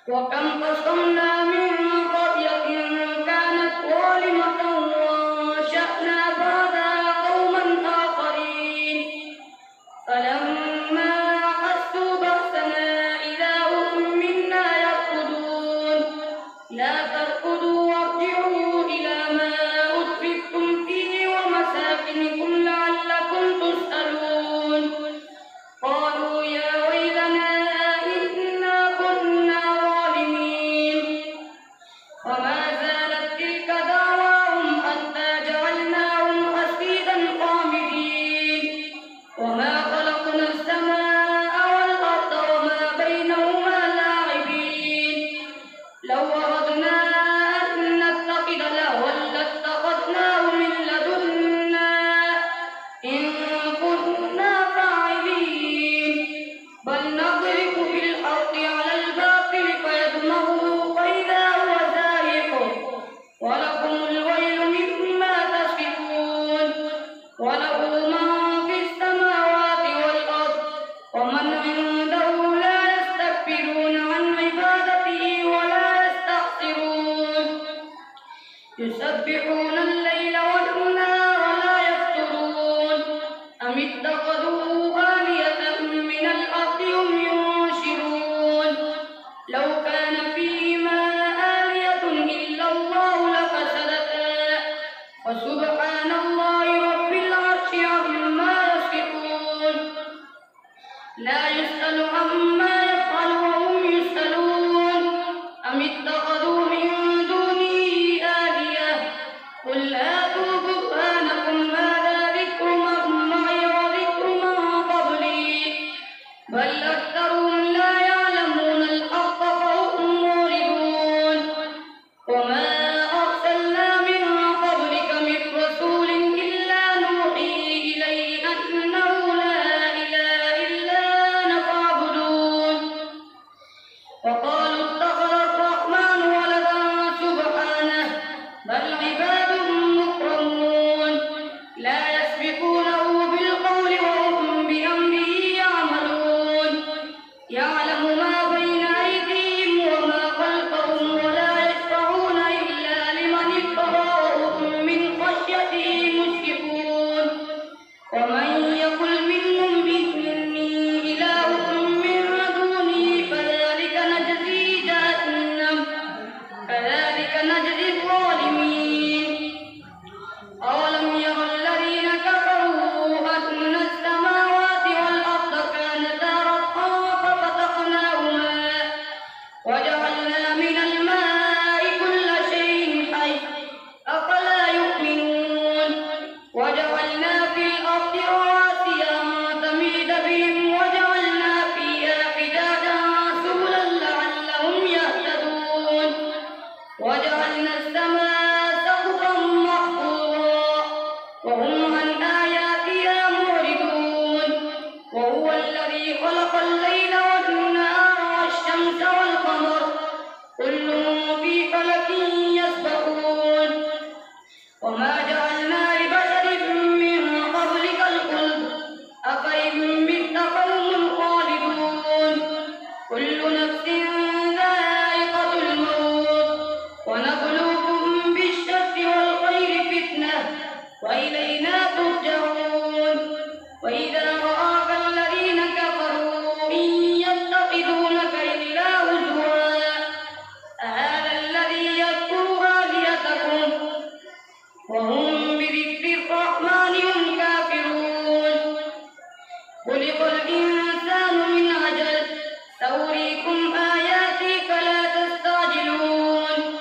وكم قصمنا من قرية كانت ظالمة وأنشأنا بعدها قوما آخرين فلما أحسوا بأسنا إذا هم منا يركضون لا تركضوا وارجعوا إلى ما أترفتم فيه ومساكنكم لعلكم تسألون قالوا يا ويلنا إنا كنا ظالمين وما زالت تلك دعواهم حتى جعلناهم حصيدا خامدين وما خلقنا السماء والأرض وما بينهما لاعبين لو أردنا أن نتخذ لهوا لاتخذناه من لدنا إن كنا فاعلين بل نضرب بالحق على الباطل فيدمغه فإذا هو زاهق ولكم الويل مما تصفون وله من في السماوات والأرض ومن عنده لا يستكبرون عن عبادته ولا يستحسرون يسبحون الليل والنهار ولا يفترون أم اتخذوا آلهة من الأرض هم ينشرون لو كان فيهما آلهة إلا الله لفسدتا وسبحان الله رب العرش عما يصفون لا يسأل عما يفعل وهم يسألون أم اتخذوا من دونه آلهة قل هاتوا برهانكم هذا ذكر من معي وذكر من قبلي بل أكثرهم لا يعلمون الحق فهم معرضون وما أرسلنا من قبلك من رسول إلا نوحي إليه أنه لا إله إلا أنا فاعبدون وقالوا اتخذ الرحمن ولدا سبحانه بل عباد مكرمون لا يسبقونه بالقول وهم بأمره يعملون يعلم ما بين أيديهم وما خلفهم ولا يشفعون إلا لمن ارتضى وهم من خشيته مشفقون ومن يقل منهم إني إله من دونه فذلك نجزي جهنم كذلك نجزي الظالمين أولم ير الذين كفروا أن السماوات والأرض كانتا رتقا ففتقناهما وجعلنا من الماء كل شيء حي أفلا يؤمنون وجعلنا في الأرض رواسي أن تميد بهم وجعلنا فيها فجاجا سبلا لعلهم يهتدون وجعلنا السماء سقفا محفوظا وهم عن آياتها معرضون وهو الذي خلق الليل والنهار والشمس والقمر كل في فلك يسبحون وما جعلنا لبشر من قبلك الخلد أفإن مت فهم الخالدون كل نفس ذائقة الموت ونبلوكم بالشر والخير فتنة وإلينا ترجعون وإذا رآك الذين كفروا إن يتخذونك إلا هزوا أهذا الذي يذكر آلهتكم وهم بذكر الرحمن هم كافرون خلق الإنسان من عجل سأريكم آياتي فلا تستعجلون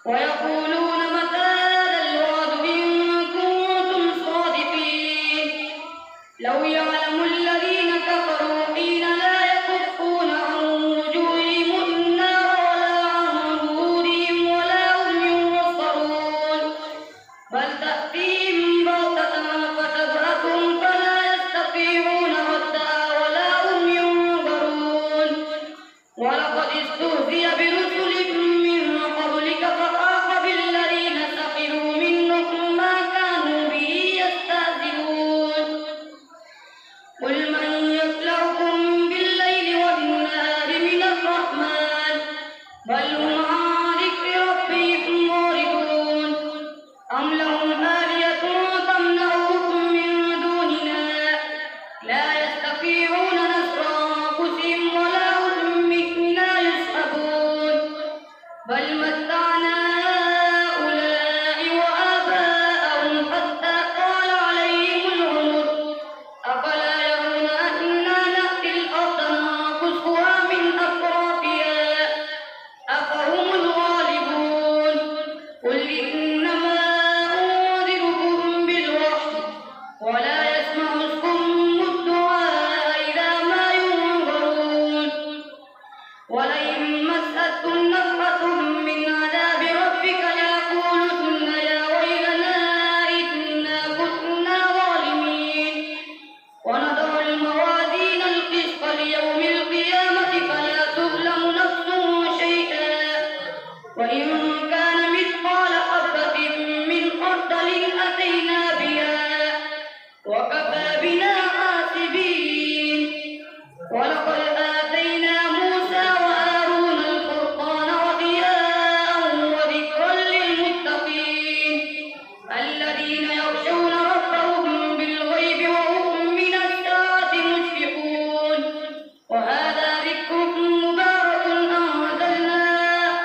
ويقولون متى هذا الوعد إن كنتم صادقين لو يعلم الذين كفروا حين لا يكفون عن وجوههم النار ولا عن ظهورهم ولا هم ينصرون بل تأتيهم بغتة فتبهتهم فلا يستطيعون ردها ولا هم ينظرون ولقد استهزئ برسل من قبلك فحاق بالذين سخروا منهم ما كانوا به يستهزئون قل من يكلؤكم بالليل والنهار من الرحمن أخذتهم نفحة من عذاب ربك ليقولن يا ويلنا إنا كنا ظالمين ونضع الموازين القسط ليوم القيامة فلا تظلم نفس شيئا وإن كان مثقال حبة من خردل أتينا بها وكفى بنا حاسبين ولقد آتينا موسى وهارون الفرقان وضياء وذكرا للمتقين الذين يخشون ربهم بالغيب وهم من الساعة مشفقون وهذا ذكر مبارك أنزلناه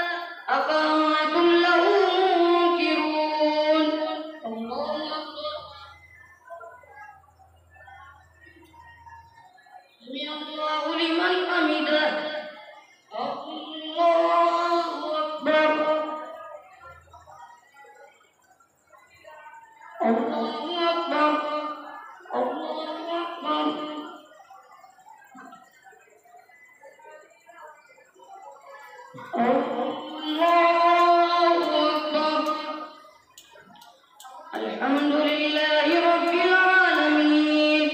أفأنتم له منكرون الله أكبر سمع الله لمن حمده الله أكبر الله أكبر الله أكبر الله أكبر الحمد لله رب العالمين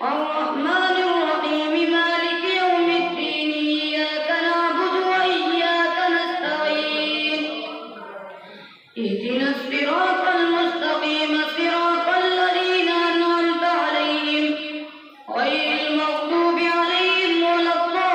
الرحمن الرحيم مالك يوم الدين إياك نعبد وإياك نستعين اهدنا الصراط المستقيم صراط الذين أنعمت عليهم غير المغضوب عليهم ولا الضالين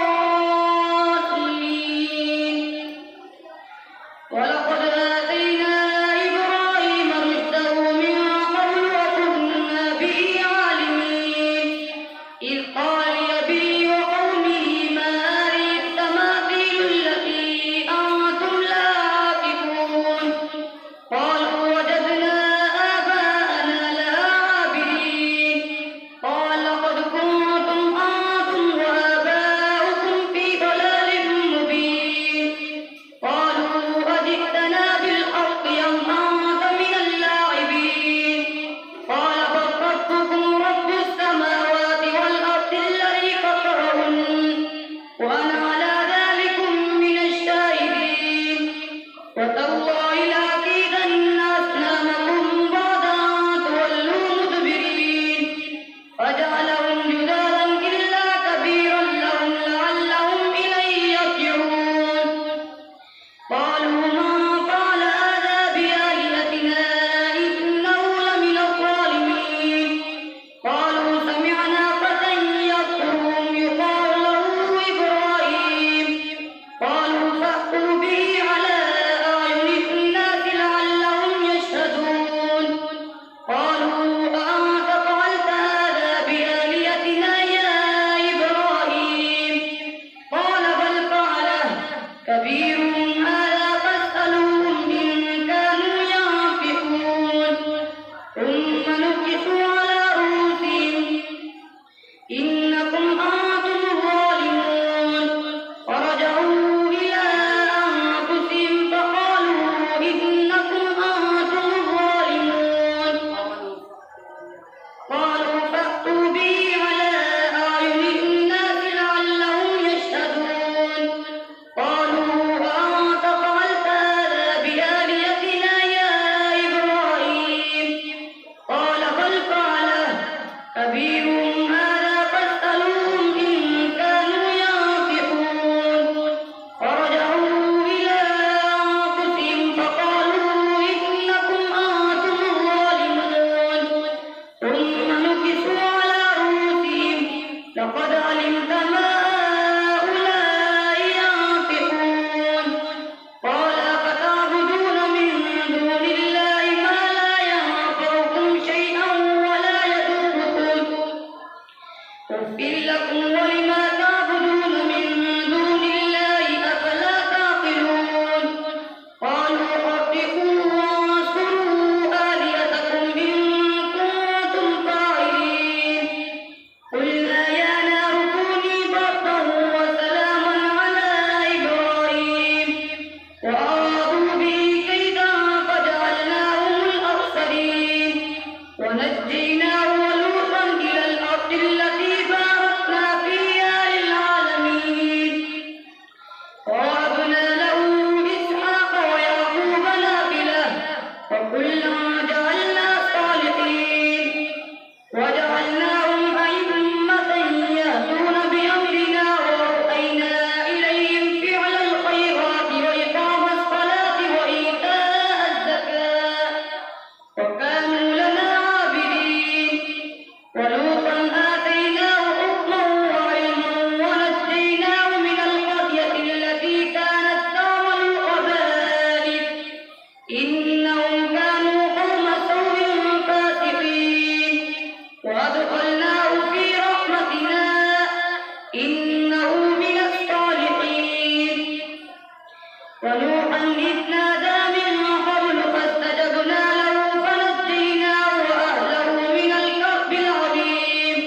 ونوحا إذ نادى من قبل فاستجبنا له فنجيناه وأهله من الكرب العظيم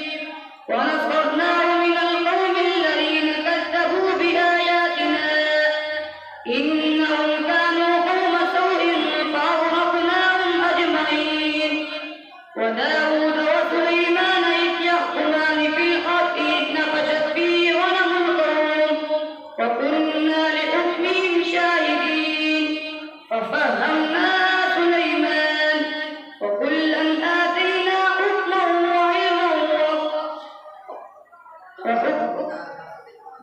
ونصرناه من القوم الذين كذبوا بآياتنا إنهم كانوا قوم سوء فأغرقناهم أجمعين وداود وسليمان إذ يحكمان في الحرث إذ نفشت فيه غنم القوم وكنا لحكمهم شاهدين ففهمناها سليمان وكلا آتينا حكما وعلما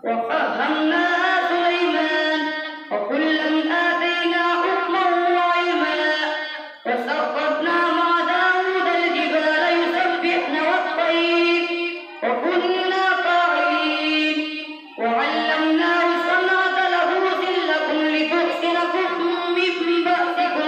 وفهمناها سليمان وكلا آتينا حكما وعلما وسخرنا مع داود الجبال يسبحن والطير وكنا فاعلين وعلمناه صنعة لبوس لكم لتحسنكم من بأسكم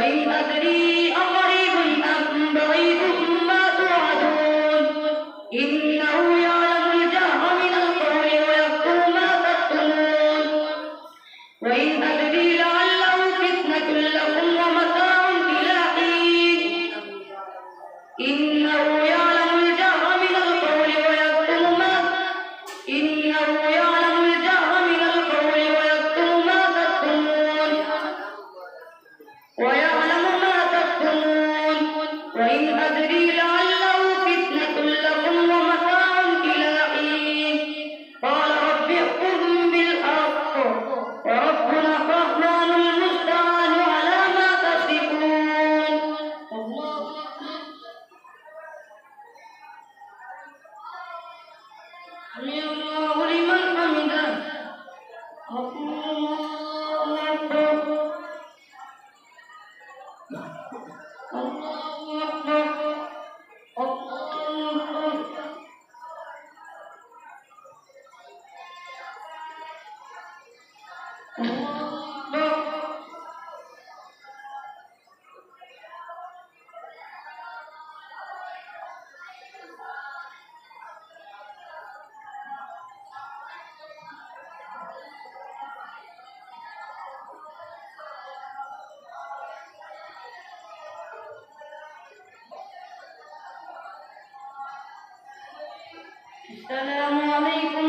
وإن أدري أقريب أم بعيد ما توعدون إنه يعلم الجهر من القول ويكتم ما تكتمون وإن أدري لعله فتنة لكم ومتاع إلى حين إنه يعلم الجهر من القول ويكتم ما ويعلم ما تكتمون وإن أدري لعله فتنة لكم ومتاع إلى حين قال رب احكم بالحق وربنا الرحمن المستعان على ما تصفون. سمع الله لمن حمده. الله أكبر. الله أكبر. الله أكبر. السلام عليكم